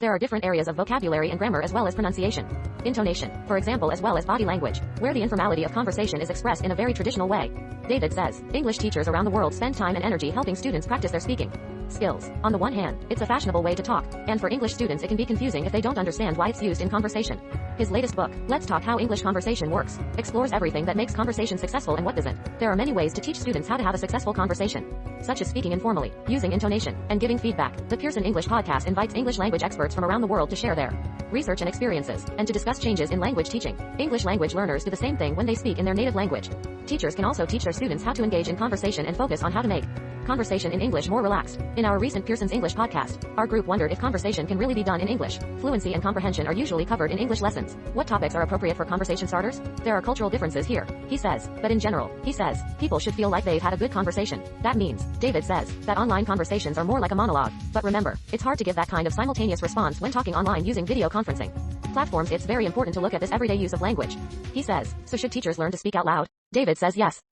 There are different areas of vocabulary and grammar as well as pronunciation. Intonation, for example, as well as body language, where the informality of conversation is expressed in a very traditional way. David says, English teachers around the world spend time and energy helping students practice their speaking skills. On the one hand, it's a fashionable way to talk, and for English students it can be confusing if they don't understand why it's used in conversation. His latest book, Let's Talk How English Conversation Works, explores everything that makes conversation successful and what doesn't. There are many ways to teach students how to have a successful conversation, such as speaking informally, using intonation, and giving feedback. The Pearson English podcast invites English language experts from around the world to share their research and experiences, and to discuss changes in language teaching. English language learners do the same thing when they speak in their native language. Teachers can also teach their students how to engage in conversation and focus on how to make conversation in English more relaxed. In our recent Pearson's English podcast, our group wondered if conversation can really be done in English. Fluency and comprehension are usually covered in English lessons. What topics are appropriate for conversation starters? There are cultural differences here, he says, but in general, he says, people should feel like they've had a good conversation. That means, David says, that online conversations are more like a monologue. But remember, it's hard to give that kind of simultaneous response when talking online using video conferencing platforms. It's very important to look at this everyday use of language, he says. So should teachers learn to speak out loud? David says yes.